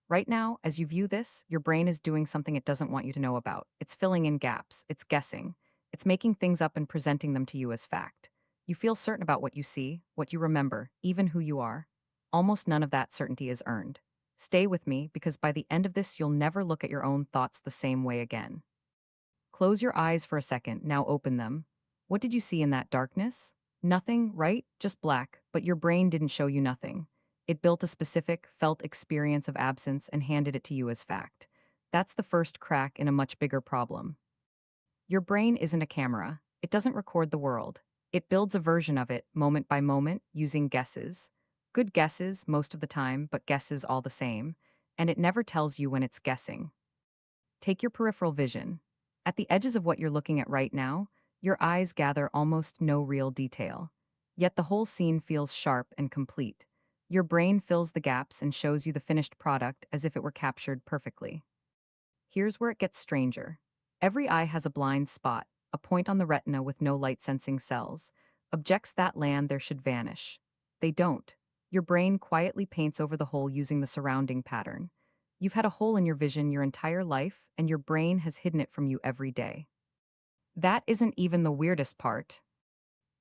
Right now, as you view this, your brain is doing something it doesn't want you to know about. It's filling in gaps, it's guessing, it's making things up and presenting them to you as fact. You feel certain about what you see, what you remember, even who you are. Almost none of that certainty is earned. Stay with me because by the end of this, you'll never look at your own thoughts the same way again. Close your eyes for a second, now open them. What did you see in that darkness? Nothing, right? Just black, but your brain didn't show you nothing. It built a specific, felt experience of absence and handed it to you as fact. That's the first crack in a much bigger problem. Your brain isn't a camera. It doesn't record the world. It builds a version of it, moment by moment, using guesses. Good guesses, most of the time, but guesses all the same. And it never tells you when it's guessing. Take your peripheral vision. At the edges of what you're looking at right now, your eyes gather almost no real detail. Yet the whole scene feels sharp and complete. Your brain fills the gaps and shows you the finished product as if it were captured perfectly. Here's where it gets stranger. Every eye has a blind spot, a point on the retina with no light-sensing cells. Objects that land there should vanish. They don't. Your brain quietly paints over the hole using the surrounding pattern. You've had a hole in your vision your entire life, and your brain has hidden it from you every day. That isn't even the weirdest part.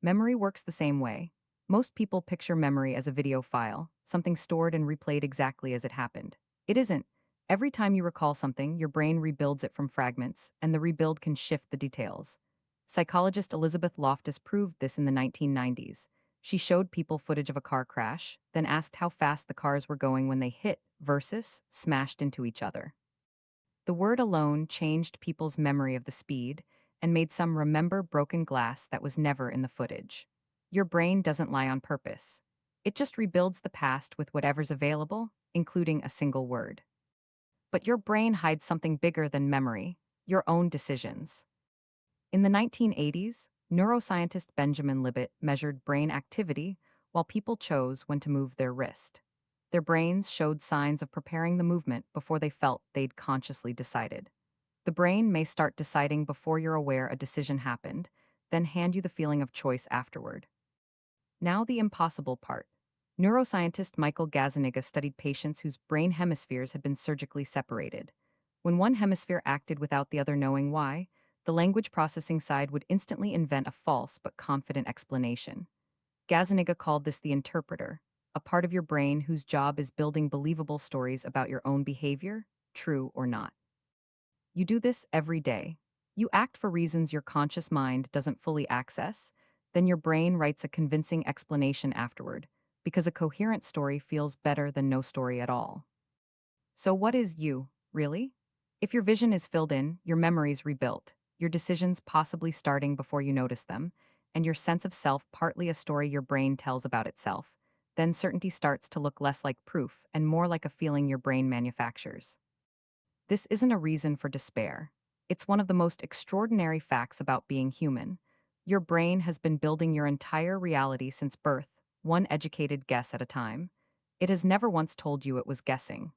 Memory works the same way. Most people picture memory as a video file, something stored and replayed exactly as it happened. It isn't. Every time you recall something, your brain rebuilds it from fragments, and the rebuild can shift the details. Psychologist Elizabeth Loftus proved this in the 1990s. She showed people footage of a car crash, then asked how fast the cars were going when they hit versus smashed into each other. The word alone changed people's memory of the speed and made some remember broken glass that was never in the footage. Your brain doesn't lie on purpose. It just rebuilds the past with whatever's available, including a single word. But your brain hides something bigger than memory, your own decisions. In the 1980s, neuroscientist Benjamin Libet measured brain activity while people chose when to move their wrist. Their brains showed signs of preparing the movement before they felt they'd consciously decided. The brain may start deciding before you're aware a decision happened, then hand you the feeling of choice afterward. Now the impossible part. Neuroscientist Michael Gazzaniga studied patients whose brain hemispheres had been surgically separated. When one hemisphere acted without the other knowing why, the language processing side would instantly invent a false but confident explanation. Gazzaniga called this the interpreter, a part of your brain whose job is building believable stories about your own behavior, true or not. You do this every day. You act for reasons your conscious mind doesn't fully access, then your brain writes a convincing explanation afterward, because a coherent story feels better than no story at all. So what is you, really? If your vision is filled in, your memories rebuilt, your decisions possibly starting before you notice them, and your sense of self partly a story your brain tells about itself, then certainty starts to look less like proof and more like a feeling your brain manufactures. This isn't a reason for despair. It's one of the most extraordinary facts about being human. Your brain has been building your entire reality since birth, one educated guess at a time. It has never once told you it was guessing.